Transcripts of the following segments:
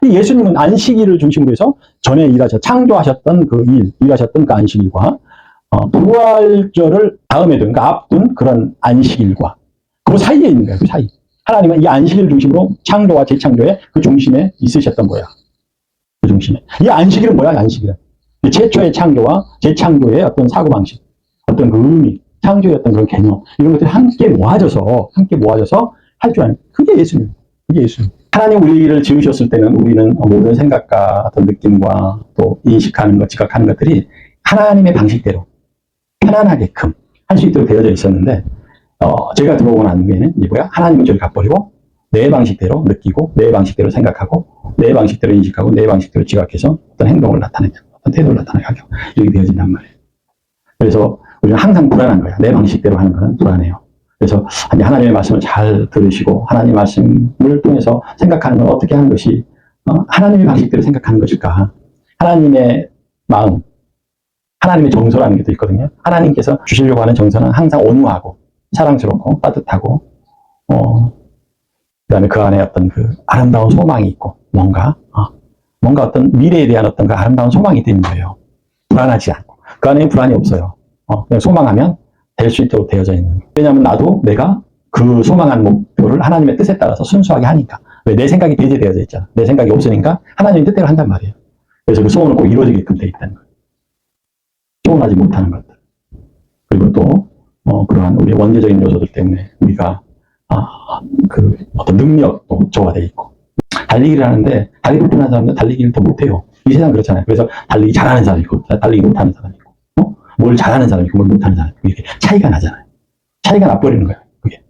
예수님은 안식일을 중심으로 해서 전에 창조하셨던 일하셨던 그 안식일과 부활절을 다음에 둔, 그러니까 앞둔 그런 안식일과 그 사이에 있는 거예요. 그 사이. 하나님은 이 안식일 중심으로 창조와 재창조의 그 중심에 있으셨던 거야. 그 중심에. 이 안식일은 뭐야? 안식일은 최초의 창조와 재창조의 어떤 사고방식, 어떤 그 의미, 창조의 어떤 그런 개념, 이런 것들이 함께 모아져서 할 줄 아는, 그게 예수님. 그게 예수님. 하나님 우리를 지으셨을 때는 우리는 모든 생각과 어떤 느낌과 또 인식하는 것, 지각하는 것들이 하나님의 방식대로 편안하게끔 할 수 있도록 되어져 있었는데, 제가 들어오고 난 후에는 이제 하나님은 저를 갚버리고 내 방식대로 느끼고, 내 방식대로 생각하고, 내 방식대로 인식하고, 내 방식대로 지각해서 어떤 행동을 나타내고, 어떤 태도를 나타내게 하고, 이렇게 되어진단 말이에요. 그래서 우리는 항상 불안한 거야. 내 방식대로 하는 거는 불안해요. 그래서 하나님의 말씀을 잘 들으시고, 하나님의 말씀을 통해서 생각하는 건 어떻게 하는 것이, 하나님의 방식대로 생각하는 것일까? 하나님의 마음, 하나님의 정서라는 게 또 있거든요. 하나님께서 주시려고 하는 정서는 항상 온유하고, 사랑스럽고, 따뜻하고, 그 다음에 그 안에 어떤 그 아름다운 소망이 있고, 뭔가 어떤 미래에 대한 어떤 그 아름다운 소망이 있는 거예요. 불안하지 않고. 그 안에 불안이 없어요. 그냥 소망하면 될 수 있도록 되어져 있는 거예요. 왜냐하면 나도 내가 그 소망한 목표를 하나님의 뜻에 따라서 순수하게 하니까. 왜? 내 생각이 배제되어져 있잖아. 내 생각이 없으니까 하나님의 뜻대로 한단 말이에요. 그래서 그 소원은 꼭 이루어지게끔 되어 있다는 거예요. 소원하지 못하는 것들. 그리고 또 그러한 우리 원죄적인 요소들 때문에 우리가 그 어떤 능력도 저하되어 있고, 달리기를 하는데 다리 불편한 사람은 달리기를 더 못해요. 이 세상 그렇잖아요. 그래서 달리기 잘하는 사람이 있고, 달리기 못하는 사람이 있고, 뭘 잘하는 사람이 있고, 뭘 못하는 사람이 있고, 이렇게 차이가 나잖아요. 차이가 나버리는 거예요. 그게.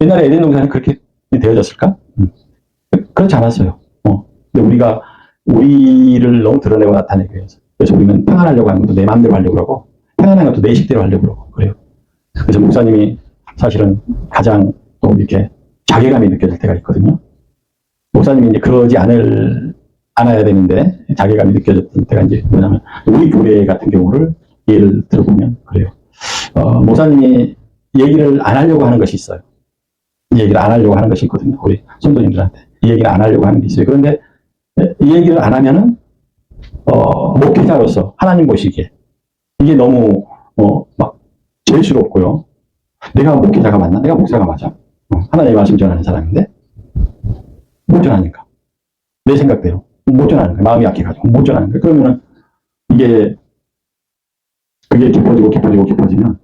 옛날에 에덴 동산은 그렇게 되어졌을까? 그렇지 않았어요. 근데 우리가 우리를 너무 드러내고 나타내기 위해서. 그래서 우리는 평안하려고 하는 것도 내 마음대로 하려고 그러고, 평안한 것도 내 식대로 하려고 그러고, 그래요. 그래서 목사님이 사실은 가장 또 이렇게 자괴감이 느껴질 때가 있거든요. 목사님이 이제 그러지 않아야 되는데 자괴감이 느껴졌던 때가 이제 뭐냐면, 우리 교회 같은 경우를 예를 들어보면 그래요. 목사님이 얘기를 안 하려고 하는 것이 있어요. 얘기를 안 하려고 하는 것이 있거든요. 우리 성도님들한테. 이 얘기를 안 하려고 하는 게 있어요. 그런데 이 얘기를 안 하면은, 목회자로서 하나님 보시기에 이게 너무, 막, 죄스럽고요. 내가 목회자가 맞나? 내가 목사가 맞아? 하나님의 말씀 전하는 사람인데? 못 전하니까. 내 생각대로. 못 전하는 거야. 마음이 약해가지고. 못 전하는 거야. 그러면은, 그게 깊어지면,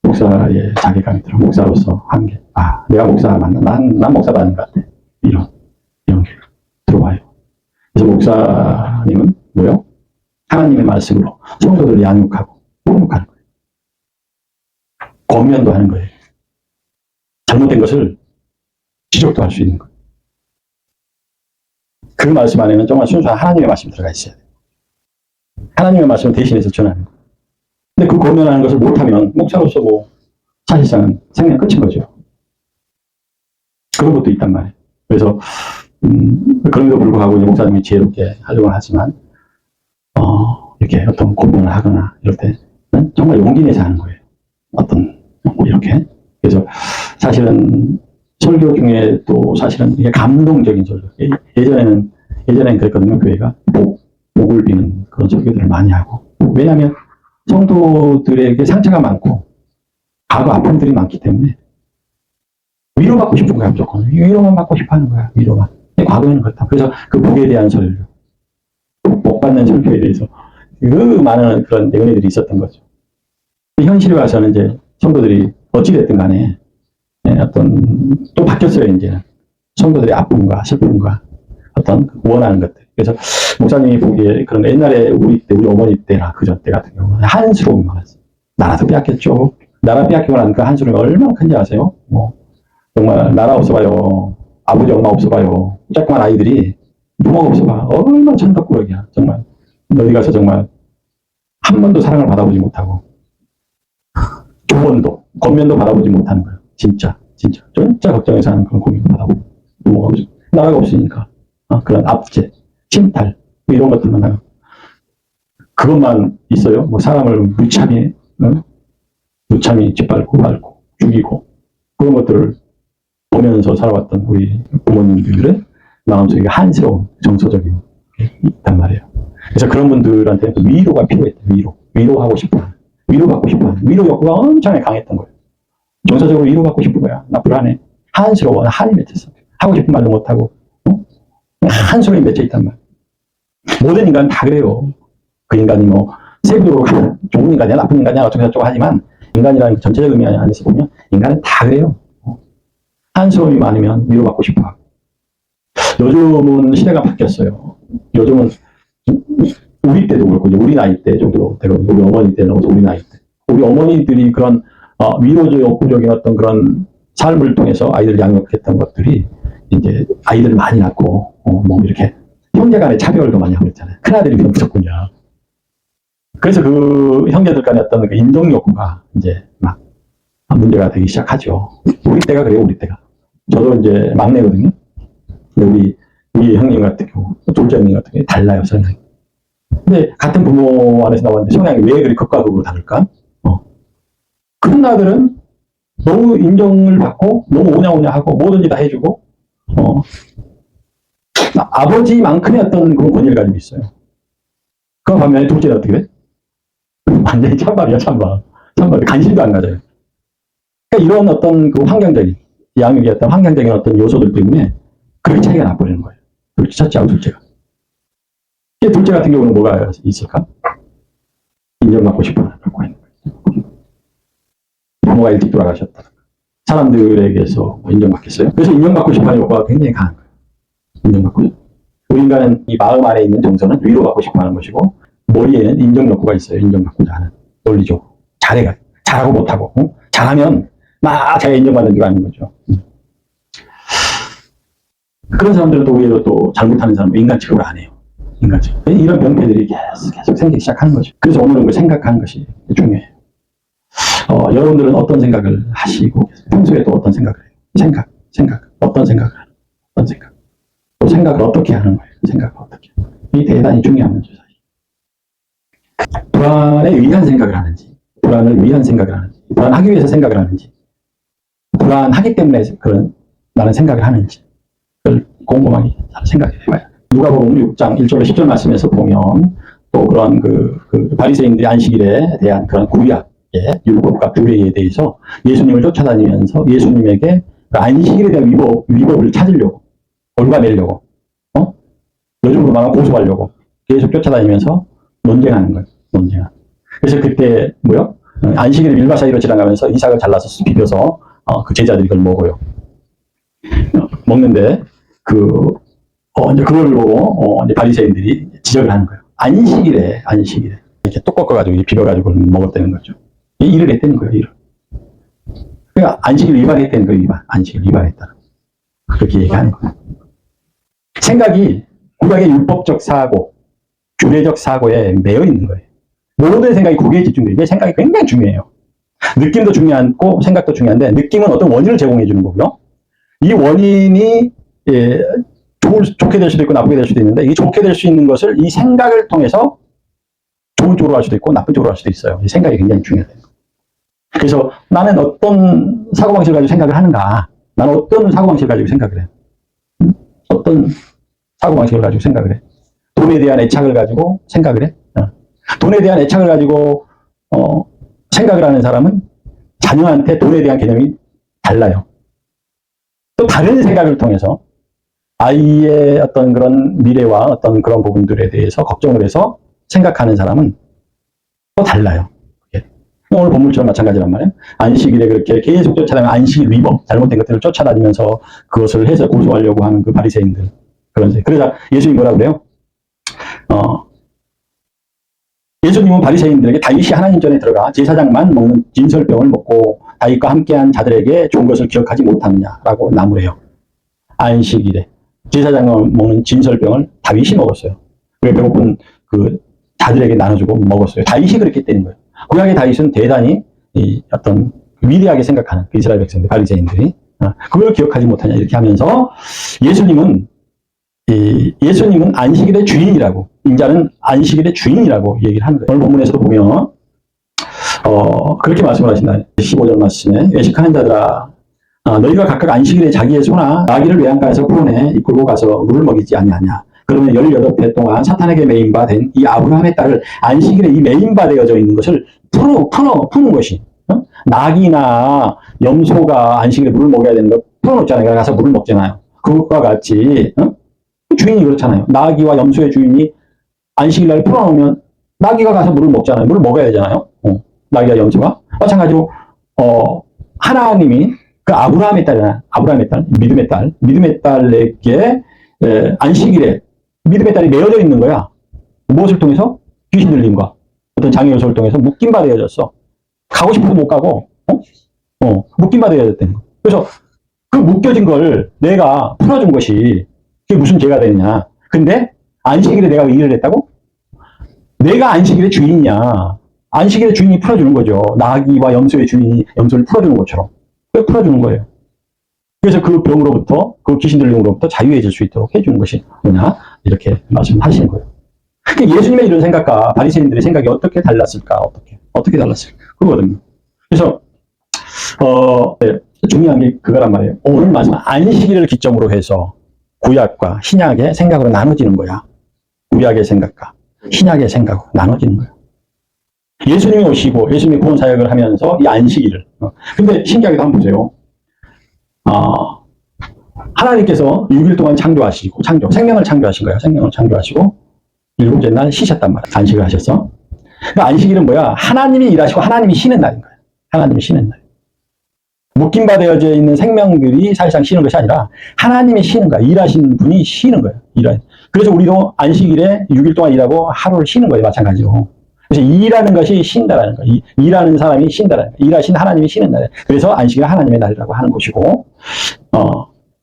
목사의 자괴감이 들어. 목사로서 한계. 내가 목사가 맞나? 난 목사가 아닌 것 같아. 이런 게 들어와요. 그래서 목사님은 뭐요? 하나님의 말씀으로 성도들을 양육하고, 훈육하는 거예요. 권면도 하는 거예요. 잘못된 것을 지적도 할 수 있는 거예요. 그 말씀 안에는 정말 순수한 하나님의 말씀이 들어가 있어야 돼요. 하나님의 말씀을 대신해서 전하는 거예요. 근데 그 권면하는 것을 못하면 목사로서 사실상은 생명 끝인 거죠. 그런 것도 있단 말이에요. 그래서 그럼에도 불구하고 이제 목사님이 지혜롭게 하려고 하지만 이렇게 어떤 권면을 하거나 이럴 때는 정말 용기 내서 하는 거예요. 이렇게. 그래서 사실은 설교 중에 또 사실은 이게 감동적인 설교. 예전에는 그랬거든요. 교회가 목을 비는 그런 설교들을 많이 하고. 왜냐하면 성도들에게 상처가 많고 과거 아픔들이 많기 때문에 위로받고 싶은 거야. 무조건 위로만 받고 싶어 하는 거야. 위로만. 과거에는 그렇다. 그래서 그 목에 대한 설교, 목 받는 설교에 대해서 그 많은 그런 은혜들이 있었던 거죠. 현실에 와서는 이제 성도들이 어찌됐든 간에 또 바뀌었어요. 이제는 성도들의 아픔과 슬픔과 어떤 원하는 것들. 그래서 목사님이 보기에 그런 옛날에 우리 어머니 때나 그전 때 같은 경우는 한스러움이 많았어요. 나라도 빼앗겼죠. 나라 빼앗기고 난 그 한스러움이 얼마나 큰지 아세요? 정말 나라 없어봐요. 아버지 엄마 없어봐요. 조그만 아이들이 부모가 없어봐. 얼마나 천덕꾸러기야. 정말 어디 가서 정말 한 번도 사랑을 받아보지 못하고 조언도 권면도 받아보지 못하는 거예요. 진짜 걱정해서 하는 그런 고민도 받아보고 부모가 없어. 나라가 없으니까 그런 압제, 침탈 이런 것들만 하고 그것만 있어요. 사람을 무참히 짓밟고 밟고 죽이고 그런 것들을 보면서 살아왔던 우리 부모님들의 마음속에 한스러운 정서적인 게 있단 말이에요. 그래서 그런 분들한테 위로가 필요했다. 위로하고 싶어. 위로받고 싶어. 위로 욕구가 엄청 강했던 거예요. 정서적으로 위로받고 싶은 거야. 나 불안해. 한스러워. 나 한이 맺혔어. 하고 싶은 말도 못하고. 한스러움이 맺혀 있단 말이야. 모든 인간은 다 그래요. 그 인간이 뭐 세부적으로 좋은 인간이야 나쁜 인간이야 어쩌고저쩌고 하지만 인간이라는 전체적 의미 안에서 보면 인간은 다 그래요. 한스러움이 많으면 위로받고 싶어. 요즘은 시대가 바뀌었어요. 요즘은 우리 때도 그렇고 우리 나이 때 정도 되거든요. 우리 어머니 때는 우리 나이 때 우리 어머니들이 그런 위로적 욕구적인 어떤 그런 삶을 통해서 아이들을 양육했던 것들이 이제 아이들을 많이 낳고 뭐 이렇게 형제 간의 차별도 많이 하고 있잖아요. 큰아들이 그냥 무섭군요. 그래서 그 형제들 간의 어떤 그 인정 욕구가 이제 막 문제가 되기 시작하죠. 우리 때가 그래요, 우리 때가. 저도 이제 막내거든요. 우리 형님 같은 경우, 둘째 형님 같은 경우 달라요, 성향이. 근데 같은 부모 안에서 나왔는데 성향이 왜 그리 극과 극으로 다를까? 큰 아들은 너무 인정을 받고 너무 오냐오냐 하고 뭐든지 다 해주고 아버지만큼의 어떤 그런 권위를 가지고 있어요. 그 반면에 둘째는 어떻게 돼? 완전히 찬밥이야, 찬밥. 관심도 안 가져요. 그러니까 이런 어떤 그 환경적인, 양육의 어떤 환경적인 어떤 요소들 때문에 그렇게 차이가 나버리는 거예요. 첫째하고 둘째가. 둘째 같은 경우는 뭐가 있을까? 인정받고 싶어 갖고 있는 거예요. 부모가 일찍 돌아가셨다. 사람들에게서 인정받겠어요? 그래서 인정받고 싶어 하는 욕구가 굉장히 강한 거예요. 인정받고 싶어. 우리 인간은 이 마음 안에 있는 정서는 위로받고 싶어 하는 것이고, 머리에는 인정 욕구가 있어요. 인정받고자 하는. 논리적으로. 잘하고 못하고. 잘하면 막 제가 인정받는 줄 아는 거죠. 그런 사람들은 또 의외로 또 잘못하는 사람은 인간 취급을 안 해요. 인간 취급. 이런 병폐들이 계속 생기기 시작하는 거죠. 그래서 오늘은 그 생각하는 것이 중요해요. 여러분들은 어떤 생각을 하시고, 평소에 또 어떤 생각을 해요? 어떤 생각을 하는 어떤 생각. 또 생각을 어떻게 하는 거예요? 생각을 어떻게. 이 대단히 중요한 문제죠. 불안에 의한 생각을 하는지, 불안을 위한 생각을 하는지, 불안하기 위해서 생각을 하는지, 불안하기 때문에 나는 생각을 하는지, 그걸 곰곰하게 생각해 봐요. 누가복음 6장 1절로 10절 말씀에서 보면 또 그런 그 바리새인들의 안식일에 대한 그런 구약의 율법과 규례에 대해서 예수님을 쫓아다니면서 예수님에게 그 안식일에 대한 위법을 찾으려고, 올가매려고, 요즘으로 말하면 고소하려고 계속 쫓아다니면서 논쟁하는 거예요. 그래서 그때 안식일을 밀가 사이로 지나가면서 이삭을 잘라서 비벼서 그 제자들이 그걸 먹어요. 먹는데 이제 그걸 보고 이제 바리새인들이 지적을 하는 거예요. 안식일에 이렇게 뚝 꺾어가지고 비벼가지고 먹었다는 거죠. 일을 했다는 거예요. 일을. 그러니까 안식일 위반했다는 거예요. 안식일 위반했다. 그렇게 얘기하는 거예요. 생각이 구약의 율법적 사고, 규례적 사고에 매여 있는 거예요. 모든 생각이 거기에 집중돼요. 생각이 굉장히 중요해요. 느낌도 중요하고 생각도 중요한데 느낌은 어떤 원인을 제공해 주는 거고요. 이 원인이 좋게 될 수도 있고 나쁘게 될 수도 있는데 이 좋게 될 수 있는 것을 이 생각을 통해서 좋은 쪽으로 할 수도 있고 나쁜 쪽으로 할 수도 있어요. 이 생각이 굉장히 중요해요. 그래서 나는 어떤 사고방식을 가지고 생각을 하는가? 나는 어떤 사고방식을 가지고 생각을 해? 어떤 사고방식을 가지고 생각을 해? 돈에 대한 애착을 가지고 생각을 해? 돈에 대한 애착을 가지고 생각을 하는 사람은 자녀한테 돈에 대한 개념이 달라요. 또 다른 생각을 통해서 아이의 어떤 그런 미래와 어떤 그런 부분들에 대해서 걱정을 해서 생각하는 사람은 또 달라요. 오늘 본물처럼 마찬가지란 말이에요. 안식일에 그렇게 계속 쫓아다니면 안식일 위법, 잘못된 것들을 쫓아다니면서 그것을 해서 고소하려고 하는 그 바리새인들. 그러자 예수님이 뭐라고 그래요? 예수님은 바리새인들에게 다윗이 하나님 전에 들어가 제사장만 먹는 진설병을 먹고 다윗과 함께한 자들에게 좋은 것을 기억하지 못하느냐라고 나무래요. 안식일에 제사장만 먹는 진설병을 다윗이 먹었어요. 왜 배고픈 그 자들에게 나눠주고 먹었어요. 다윗이 그렇게 때린 거예요. 구약의 다윗은 대단히 어떤 위대하게 생각하는 그 이스라엘 백성들, 바리새인들이 그걸 기억하지 못하냐 이렇게 하면서 예수님은 안식일의 주인이라고, 인자는 안식일의 주인이라고 얘기를 하는 거예요. 오늘 본문에서도 보면 그렇게 말씀을 하신다. 15절 말씀에 외식하는 자들아 너희가 각각 안식일에 자기의 소나 나귀를 외양간에서 풀어내 이끌고 가서 물을 먹이지 아니하냐. 그러면 18회 동안 사탄에게 매인바 된 이 아브라함의 딸을 안식일에 이 매인바 되어져 있는 것을 푸는 것이, 나귀나 염소가 안식일에 물을 먹여야 되는 거 풀어놓잖아요. 가서 물을 먹잖아요. 그것과 같이 주인이 그렇잖아요. 나귀와 염소의 주인이 안식일날 풀어놓으면 나귀가 가서 물을 먹잖아요. 물을 먹어야 되잖아요. 나귀와 염소가. 마찬가지로 하나님이 그 아브라함의 딸, 믿음의 딸에게 안식일에 믿음의 딸이 내어져 있는 거야. 무엇을 통해서? 귀신 들림과 어떤 장애 요소를 통해서 묶임바 되어졌어. 가고 싶어도 못 가고, 묶임바 되어졌다는 거. 그래서 그 묶여진 걸 내가 풀어준 것이 그게 무슨 죄가 되느냐. 근데 안식일에 내가 일을 했다고? 내가 안식일의 주인이야. 안식일의 주인이 풀어주는 거죠. 나귀와 염소의 주인이 염소를 풀어주는 것처럼. 왜 풀어주는 거예요? 그래서 그 병으로부터, 그 귀신 들림으로부터 자유해질 수 있도록 해주는 것이 뭐냐? 이렇게 말씀하시는 거예요. 그러니까 예수님의 이런 생각과 바리새인들의 생각이 어떻게 달랐을까? 어떻게 달랐을까? 그거거든요. 그래서 네, 중요한 게 그거란 말이에요. 오늘 말씀 안식일을 기점으로 해서 구약과 신약의 생각으로 나눠지는 거야. 구약의 생각과 신약의 생각으로 나눠지는 거야. 예수님이 오시고 예수님이 구원 사역을 하면서 이 안식일을. 근데 신기하게도 한번 보세요. 하나님께서 6일 동안 창조하시고, 생명을 창조하신 거예요. 생명을 창조하시고, 7째 날 쉬셨단 말이에요. 안식을 하셔서. 그러니까 안식일은 뭐야? 하나님이 일하시고 하나님이 쉬는 날인 거예요. 하나님이 쉬는 날. 묶임바 되어져 있는 생명들이 사실상 쉬는 것이 아니라 하나님이 쉬는 거야. 일하신 분이 쉬는 거예요. 그래서 우리도 안식일에 6일 동안 일하고 하루를 쉬는 거예요. 마찬가지로. 그래서 일하는 것이 쉰다라는 거예요. 일하는 사람이 쉰다라는 거예요. 일하신 하나님이 쉬는 날이에요. 그래서 안식일은 하나님의 날이라고 하는 것이고,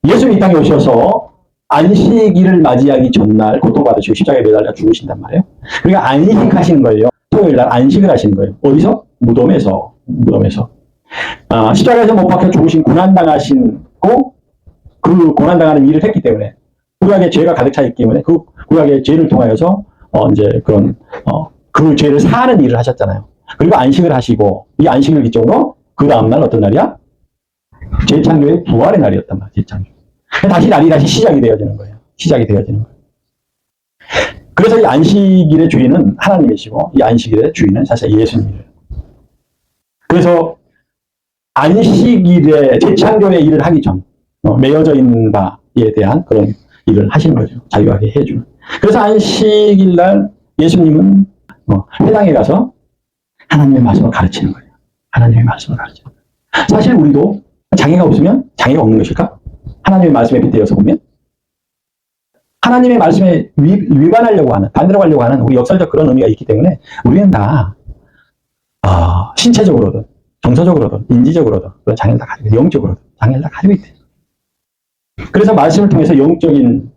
예수님 이 땅에 오셔서 안식일을 맞이하기 전날 고통받으시고 십자가에 매달려 죽으신단 말이에요. 그러니까 안식하시는 거예요. 토요일 날 안식을 하시는 거예요. 어디서? 무덤에서. 십자가에서 못 박혀 죽으신 고난당하시고 그 고난당하는 일을 했기 때문에 구약의 죄가 가득 차 있기 때문에 그 구약의 죄를 통하여서 이제 그 죄를 사하는 일을 하셨잖아요. 그리고 안식을 하시고 이 안식을 기점으로 그 다음날 어떤 날이야? 재창조의 부활의 날이었단 말이야. 재창조. 다시 날이 시작이 되어지는 거예요. 그래서 이 안식일의 주인은 하나님이시고 이 안식일의 주인은 사실 예수님이에요. 그래서 안식일에 재창조의 일을 하기 전 매여져 있는 바에 대한 그런 일을 하시는 거죠. 자유하게 해주는. 그래서 안식일 날 예수님은 회당에 가서 하나님의 말씀을 가르치는 거예요. 사실 우리도 장애가 없으면 장애가 없는 것일까? 하나님의 말씀에 빗대어서 보면 하나님의 말씀에 위반하려고 하는, 반대로 가려고 하는 우리 역설적 그런 의미가 있기 때문에 우리는 다 신체적으로든 정서적으로든 인지적으로든 그런 장애를 다 가지고 있어요. 영적으로든 장애를 다 가지고 있대요. 그래서 말씀을 통해서 영적인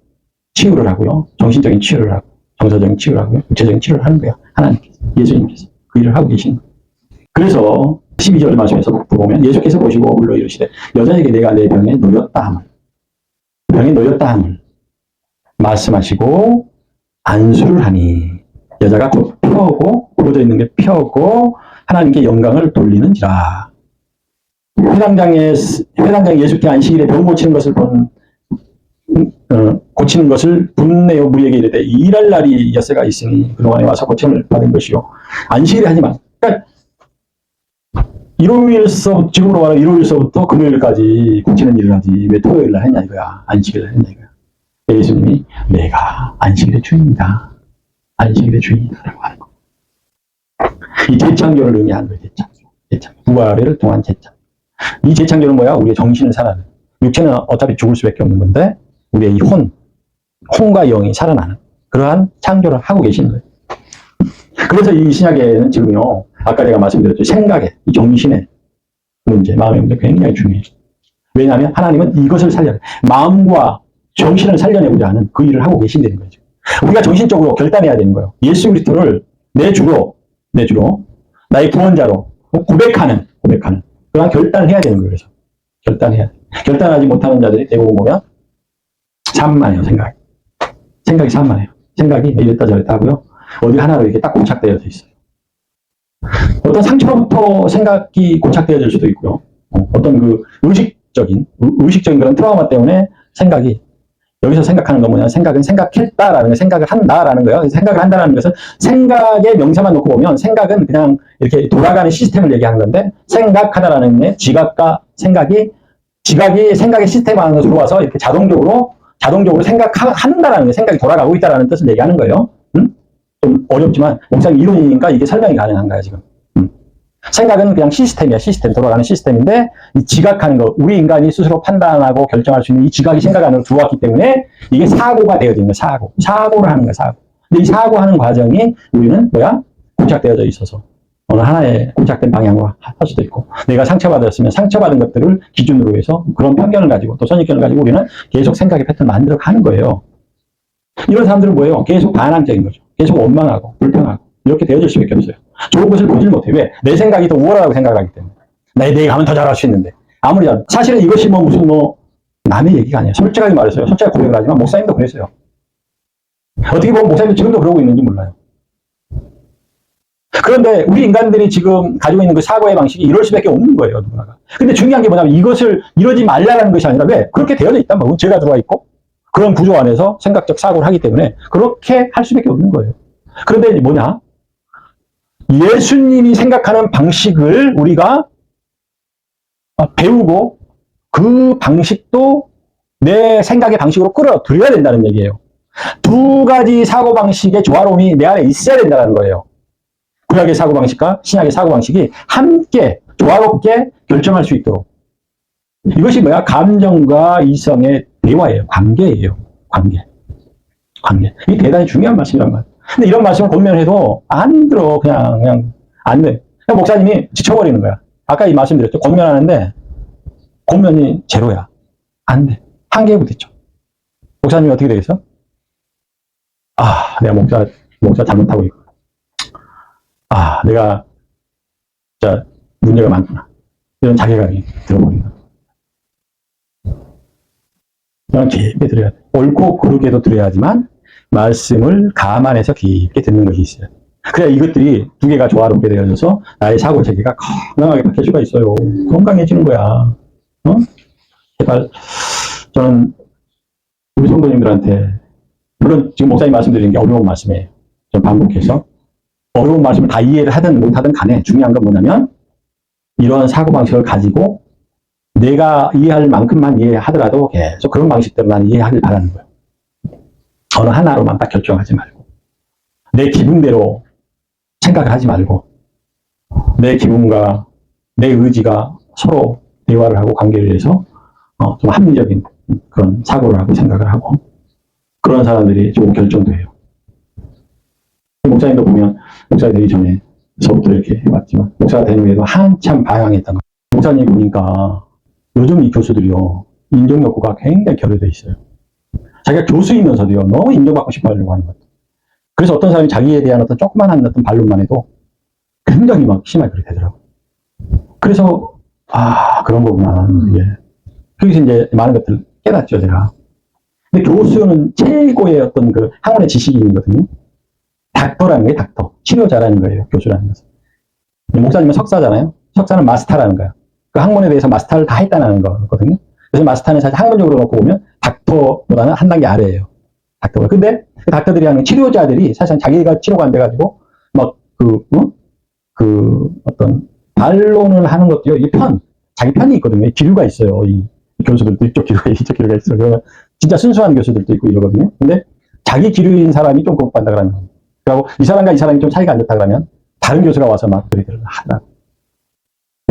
치유를 하고요. 정신적인 치유를 하고 정서적인 치유를 하고요. 육체적인 치유를 하는 거예요. 하나님께서, 예수님께서 그 일을 하고 계신 거예요. 그래서 12절 말씀에서 보면 예수께서 보시고 물러 이르시되 여자에게 내가 내 병에 놓였다 함을 말씀하시고 안수를 하니 여자가 곧 펴고 부러져 있는 게 펴고 하나님께 영광을 돌리는지라. 회당장에 예수께 안식일에 병 고치는 것을 고치는 것을 분내어 무리에게 이르되 일할 날이 여세가 있으니 그동안에 와서 고침을 받은 것이요. 안식일에 하지만, 그러니까 지금으로 말하면 일요일서부터 금요일까지 고치는 일을 하지 왜 토요일 날 했냐 이거야. 안식일을 했냐 이거야. 예수님이 내가 안식일의 주인이다. 라고 하는 거. 이 재창조를 의미하는 거예요. 재창조. 부활을 통한 재창조. 이 재창조는 뭐야? 우리의 정신을 살아내는. 육체는 어차피 죽을 수밖에 없는 건데 우리의 이 혼과 영이 살아나는 그러한 창조를 하고 계시는 거예요. 그래서 이 신약에는 지금요, 아까 제가 말씀드렸죠. 생각의, 이 정신의 문제, 마음의 문제 굉장히 중요해요. 왜냐하면 하나님은 이것을 마음과 정신을 살려내고자 하는 그 일을 하고 계신다는 거죠. 우리가 정신적으로 결단해야 되는 거예요. 예수 그리스도를 내 주로, 나의 구원자로 고백하는 그런 결단을 해야 되는 거예요. 그래서 결단해야 돼. 결단하지 못하는 자들이 대부분 보면 산만해요. 생각이 산만해요. 생각이 이랬다 저랬다 하고요. 어디 하나로 이렇게 딱 고착되어져 있어요. 어떤 상처로부터 생각이 고착되어질 수도 있고요. 어떤 그 의식적인 그런 트라우마 때문에 생각이, 여기서 생각하는 건 뭐냐, 생각은 생각했다라는 거, 생각을 한다라는 거예요. 생각을 한다라는 것은 생각의 명사만 놓고 보면 생각은 그냥 이렇게 돌아가는 시스템을 얘기하는 건데, 생각하다라는 게 지각과 지각이 생각의 시스템 안으로 들어와서 이렇게 자동적으로 생각한다라는 게, 생각이 돌아가고 있다라는 뜻을 얘기하는 거예요. 좀 어렵지만 목사님 이론이니까 이게 설명이 가능한 거야 지금. 생각은 그냥 시스템이야. 시스템, 돌아가는 시스템인데, 이 지각하는 거, 우리 인간이 스스로 판단하고 결정할 수 있는 이 지각이 생각 안으로 들어왔기 때문에 이게 사고가 되어지는 거야. 사고를 하는 거야. 사고. 근데 이 사고하는 과정이 우리는 뭐야? 고착되어져 있어서 어느 하나의 고착된 방향으로 할 수도 있고, 내가 상처받았으면 상처받은 것들을 기준으로 해서 그런 편견을 가지고 또 선입견을 가지고 우리는 계속 생각의 패턴을 만들어 가는 거예요. 이런 사람들은 뭐예요? 계속 반항적인 거죠. 계속 원망하고 불평하고 이렇게 되어질 수밖에 없어요. 좋은 것을 보질 못해. 왜? 내 생각이 더 우월하다고 생각하기 때문에. 내가 하면 더 잘할 수 있는데. 아무리 사실은 이것이 무슨 남의 얘기가 아니에요. 솔직하게 말했어요. 솔직하게 고백을 하지만 목사님도 그랬어요. 어떻게 보면 목사님도 지금도 그러고 있는지 몰라요. 그런데 우리 인간들이 지금 가지고 있는 그 사고의 방식이 이럴 수밖에 없는 거예요. 누구나가. 근데 중요한 게 뭐냐면 이것을 이러지 말라는 것이 아니라, 왜? 그렇게 되어져 있단 말이에요. 죄가 들어와 있고 그런 구조 안에서 생각적 사고를 하기 때문에 그렇게 할 수밖에 없는 거예요. 그런데 뭐냐? 예수님이 생각하는 방식을 우리가 배우고 그 방식도 내 생각의 방식으로 끌어들여야 된다는 얘기예요. 두 가지 사고방식의 조화로움이 내 안에 있어야 된다는 거예요. 구약의 사고방식과 신약의 사고방식이 함께 조화롭게 결정할 수 있도록. 이것이 뭐야? 감정과 이성의 대화예요. 관계예요. 관계. 이게 대단히 중요한 말씀이란 말이에요. 근데 이런 말씀을 권면해도 안 들어. 그냥 안 돼. 그냥 목사님이 지쳐버리는 거야. 아까 이 말씀드렸죠. 권면하는데 권면이 제로야. 안 돼. 한계에 부딪혀. 목사님이 어떻게 되겠어? 내가 목사 잘못하고 있고. 내가 진짜 문제가 많구나. 이런 자괴감이 들어버린다. 그냥 깊게 들어야 돼. 옳고 그르게도 들어야 하지만 말씀을 감안해서 깊게 듣는 것이 있어요. 그래야 이것들이 두 개가 조화롭게 되어져서 나의 사고 체계가 건강하게 바뀔 수가 있어요. 건강해지는 거야. 제발 저는 우리 성도님들한테, 물론 지금 목사님 말씀드리는 게 어려운 말씀이에요. 좀 반복해서 어려운 말씀을 다 이해를 하든 못하든 간에 중요한 건 뭐냐면, 이런 사고방식을 가지고 내가 이해할 만큼만 이해하더라도 계속 그런 방식들만 이해하길 바라는 거예요. 어느 하나로만 딱 결정하지 말고, 내 기분대로 생각을 하지 말고, 내 기분과 내 의지가 서로 대화를 하고 관계를 해서 좀 합리적인 그런 사고를 하고 생각을 하고, 그런 사람들이 좋은 결정도 해요. 목사님도 보면 목사 되기 전에서부터 이렇게 해왔지만 목사가 되는 후에도 한참 방황했던 거예요. 목사님 보니까 요즘 이 교수들이요, 인정 욕구가 굉장히 결여되어 있어요. 자기가 교수이면서도요, 너무 인정받고 싶어 하려고 하는 것 같아요. 그래서 어떤 사람이 자기에 대한 어떤 조그만한 어떤 반론만 해도 굉장히 막 심하게 그렇게 되더라고요. 그래서 그런 거구나. 거기서 이제 많은 것들을 깨닫죠, 제가. 근데 교수는 최고의 어떤 그 학문의 지식인이거든요. 닥터라는 거예요, 닥터. 치료자라는 거예요, 교수라는 것은. 목사님은 석사잖아요. 석사는 마스터라는 거예요. 그 학문에 대해서 마스터를 다 했다는 거거든요. 그래서 마스터는 사실 학문적으로 놓고 보면 닥터보다는 한 단계 아래예요. 닥터가. 근데 그 닥터들이 하는 치료자들이 사실 자기가 치료가 안 돼가지고 막 어떤 반론을 하는 것도요, 자기 편이 있거든요. 기류가 있어요. 이 교수들도 이쪽 기류가 있어요. 그러면 진짜 순수한 교수들도 있고 이러거든요. 근데 자기 기류인 사람이 좀 공격받는다 그러면, 그리고 이 사람과 이 사람이 좀 사이가 안 좋다 그러면 다른 교수가 와서 막 그렇게 하더라고요.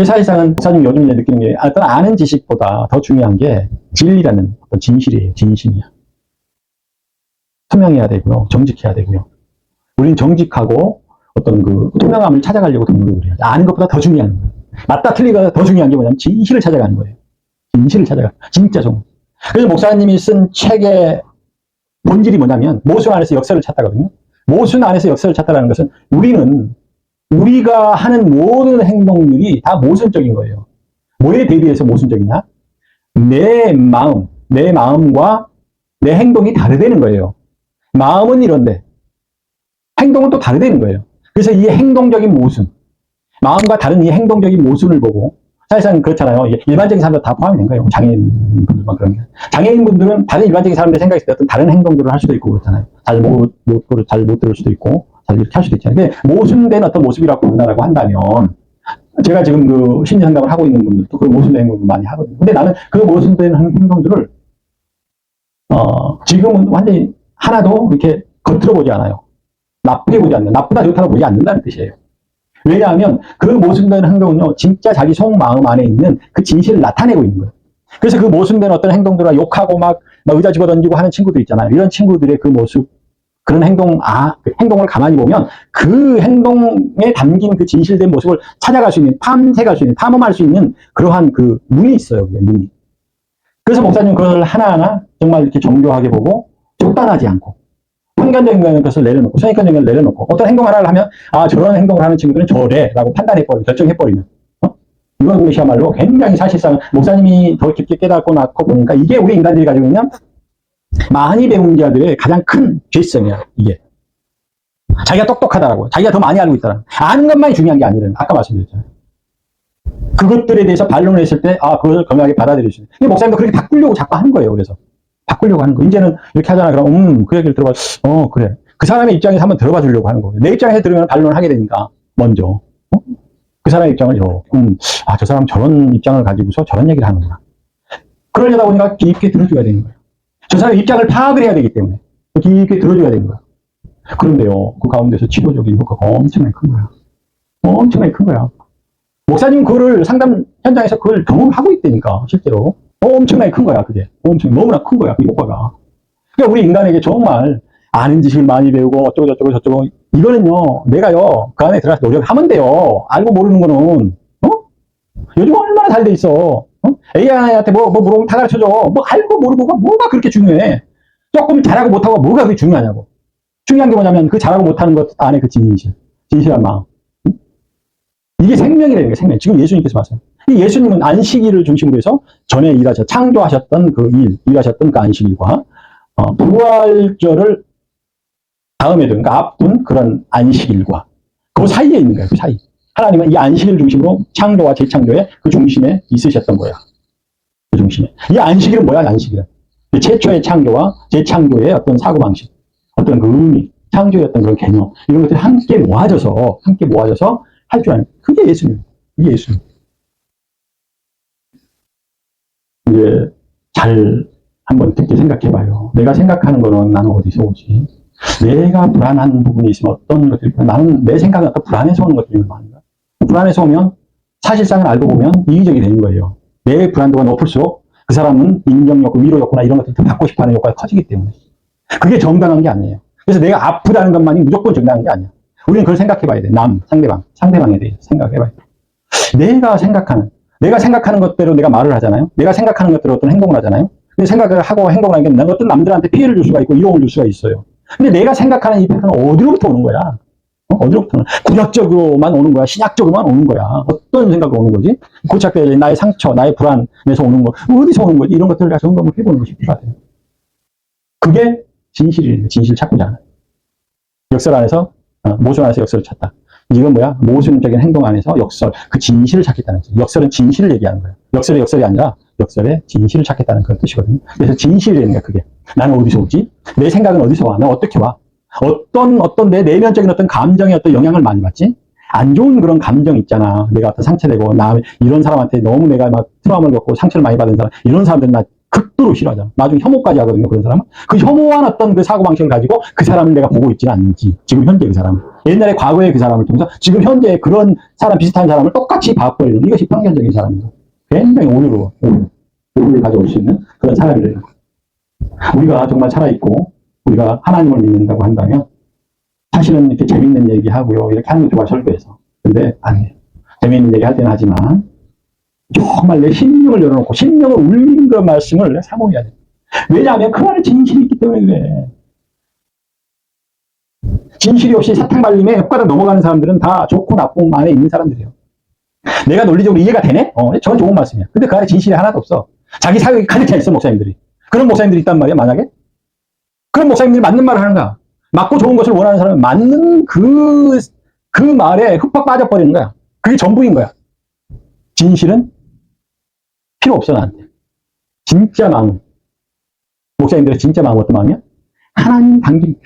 사실상은 목사님 요즘 이제 느끼는 게, 어떤 아는 지식보다 더 중요한 게 진리라는 어떤 진실이에요. 진심이야. 투명해야 되고요. 정직해야 되고요. 우리는 정직하고 어떤 그 투명함을 찾아가려고 노력을 해요. 아는 것보다 더 중요한 거예요. 맞다 틀리가 더 중요한 게 뭐냐면 진실을 찾아가는 거예요. 진실을 찾아가. 진짜 정. 그래서 목사님이 쓴 책의 본질이 뭐냐면 모순 안에서 역사를 찾다거든요. 모순 안에서 역사를 찾다라는 것은 우리가 하는 모든 행동들이 다 모순적인 거예요. 뭐에 대비해서 모순적이냐? 내 마음과 내 행동이 다르다는 거예요. 마음은 이런데 행동은 또 다르다는 거예요. 그래서 이 행동적인 모순, 마음과 다른 이 행동적인 모순을 보고 사실상 그렇잖아요. 이게 일반적인 사람들 다 포함이 된 거예요. 장애인분들만 그런 게. 장애인분들은 다른 일반적인 사람들 생각했을 때 어떤 다른 행동들을 할 수도 있고 그렇잖아요. 잘 못 들을 수도 있고, 잘 이렇게 할 수도 있잖아요. 근데 모순된 어떤 모습이라고 본다라고 한다면, 제가 지금 그 심리 상담을 하고 있는 분들도 그 모순된 행동을 많이 하거든요. 근데 나는 그 모순된 행동들을, 지금은 완전히 하나도 이렇게 겉으로 보지 않아요. 나쁘게 보지 않는, 나쁘다 좋다고 보지 않는다는 뜻이에요. 왜냐하면 그 모순된 행동은요, 진짜 자기 속마음 안에 있는 그 진실을 나타내고 있는 거예요. 그래서 그 모순된 어떤 행동들과 욕하고 막 의자 집어 던지고 하는 친구들 있잖아요. 이런 친구들의 그 모습, 그런 그 행동을 가만히 보면 그 행동에 담긴 그 진실된 모습을 찾아갈 수 있는, 탐색할 수 있는, 탐험할 수 있는 그러한 그 눈이 있어요. 눈이. 그래서 목사님 그걸 하나하나 정말 이렇게 정교하게 보고 쪽단하지 않고 편견적인 것을 내려놓고 선입견적인 걸 내려놓고 어떤 행동 하나를 하면 저런 행동을 하는 친구들은 저래라고 판단해버리고 결정해버리는 이건 것이야말로 굉장히 사실상 목사님이 더 깊게 깨닫고 낳고 보니까 이게 우리 인간들이 가지고 있는 많이 배운 자들의 가장 큰 죄성이야. 이게 자기가 똑똑하다라고 자기가 더 많이 알고 있다라고 아는 것만이 중요한 게 아니라는 아까 말씀드렸잖아요. 그것들에 대해서 반론을 했을 때 그걸 겸허하게 받아들일 수 있는 목사님도 그렇게 바꾸려고 자꾸 하는 거예요. 그래서 바꾸려고 하는 거. 이제는 이렇게 하잖아. 그럼, 그 얘기를 들어봐. 그래. 그 사람의 입장에서 한번 들어봐 주려고 하는 거예요. 내 입장에서 들으면 반론을 하게 되니까, 먼저. 그 사람의 입장을, 저 사람 저런 입장을 가지고서 저런 얘기를 하는구나. 그러려다 보니까 깊게 들어줘야 되는 거예요. 저 사람의 입장을 파악을 해야 되기 때문에. 깊게 들어줘야 되는 거예요. 그런데요, 그 가운데서 치료적인 효과가 엄청나게 큰 거야. 엄청나게 큰 거야. 목사님 그거를 상담 현장에서 그걸 경험하고 있다니까, 실제로. 엄청나게 큰 거야, 그게. 너무나 큰 거야, 그 효과가. 그러니까 우리 인간에게 정말 아는 지식을 많이 배우고 어쩌고 이거는요, 내가요, 그 안에 들어가서 노력하면 돼요. 알고 모르는 거는, 요즘 얼마나 잘 돼 있어. AI한테 뭐 물어보면 다 가르쳐줘. 알고 모르고가 뭐가 그렇게 중요해. 조금 잘하고 못하고 뭐가 그렇게 중요하냐고. 중요한 게 뭐냐면 그 잘하고 못하는 것 안에 그 진실한 마음. 이게 생명이라는 거예요, 생명. 지금 예수님께서 말씀. 예수님은 안식일을 중심으로 해서 전에 창조하셨던 일하셨던 그 안식일과, 부활절을 다음에 그러니까 앞둔 그런 안식일과, 그 사이에 있는 거예요, 그 사이. 하나님은 이 안식일 중심으로 창조와 재창조의 그 중심에 있으셨던 거야. 그 중심에. 이 안식일은 뭐야, 안식일은? 최초의 창조와 재창조의 어떤 사고방식, 어떤 그 의미, 창조의 어떤 그런 개념, 이런 것들이 함께 모아져서 할 줄 아는, 그게 예수님. 그게 예수님. 이제 잘 한번 듣게 생각해봐요. 내가 생각하는 거는 나는 어디서 오지? 내가 불안한 부분이 있으면 어떤 것들이, 나는 내 생각은 어떤 불안해서 오는 것들이 많은가? 불안해서 오면 사실상은 알고 보면 이기적이 되는 거예요. 내 불안도가 높을수록 그 사람은 인정욕구, 위로욕구나 이런 것들을 더 받고 싶어 하는 욕구가 커지기 때문에. 그게 정당한 게 아니에요. 그래서 내가 아프다는 것만이 무조건 정당한 게 아니야. 우리는 그걸 생각해봐야 돼. 상대방에 대해서 생각해봐야 돼. 내가 생각하는 것대로 내가 말을 하잖아요. 내가 생각하는 것대로 어떤 행동을 하잖아요. 근데 생각을 하고 행동을 하는 게 어떤 남들한테 피해를 줄 수가 있고 이용을 줄 수가 있어요. 근데 내가 생각하는 이 패턴은 어디로부터 오는 거야? 어디로부터? 구약적으로만 오는 거야? 신약적으로만 오는 거야? 어떤 생각으로 오는 거지? 고착되어진 나의 상처, 나의 불안에서 오는 거, 어디서 오는 거지? 이런 것들을 점검을 해보는 것이 필요하대요. 그게 진실이에요. 진실 찾고자. 역설 안에서, 모순 안에서 역설을 찾다. 이건 뭐야? 모순적인 행동 안에서 역설, 그 진실을 찾겠다는 거죠. 역설은 진실을 얘기하는 거예요. 역설이 아니라 역설의 진실을 찾겠다는 그런 뜻이거든요. 그래서 진실이라는 게 그게. 나는 어디서 오지? 내 생각은 어디서 와? 나 어떻게 와? 어떤 내 내면적인 어떤 감정에 어떤 영향을 많이 받지? 안 좋은 그런 감정 있잖아. 내가 어떤 상처되고, 이런 사람한테 너무 내가 막 트라우마를 겪고 상처를 많이 받은 사람, 이런 사람들은 나 극도로 싫어하잖아. 나중에 혐오까지 하거든요, 그런 사람은. 그 혐오한 어떤 그 사고방식을 가지고 그 사람을 내가 보고 있지는 않는지, 지금 현재 그 사람. 옛날에 과거의 그 사람을 통해서 지금 현재 그런 사람, 비슷한 사람을 똑같이 봐버리는, 이것이 편견적인 사람입니다. 굉장히 오류를 가져올 수 있는 그런 사람이래요. 우리가 정말 살아있고, 우리가 하나님을 믿는다고 한다면, 사실은 이렇게 재밌는 얘기 하고요. 이렇게 하는 게 좋아, 설교에서. 근데 아니에요. 재밌는 얘기 할 때는 하지만, 정말 내 심령을 열어놓고, 심령을 울리는 그런 말씀을 사모해야 돼. 왜냐하면 그 안에 진실이 있기 때문에 그래. 진실이 없이 사탕발림에 혓바닥 넘어가는 사람들은 다 좋고 나쁨 안에 있는 사람들이에요. 내가 논리적으로 이해가 되네? 저건 좋은 말씀이야. 근데 그 안에 진실이 하나도 없어. 자기 사역이 가득 차 있어, 목사님들이. 그런 목사님들이 있단 말이야, 만약에? 그런 목사님들이 맞는 말을 하는 거야. 맞고 좋은 것을 원하는 사람은 맞는 그 말에 흠뻑 빠져버리는 거야. 그게 전부인 거야. 진실은 필요 없어, 나한테. 진짜 마음. 목사님들의 진짜 마음 어떤 마음이야?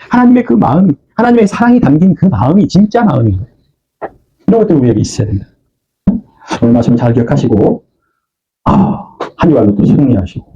하나님의 그 마음, 하나님의 사랑이 담긴 그 마음이 진짜 마음이에요. 이런 것들이 우리에게 있어야 된다. 오늘 말씀 잘 기억하시고, 한 주간도 또 승리하시고,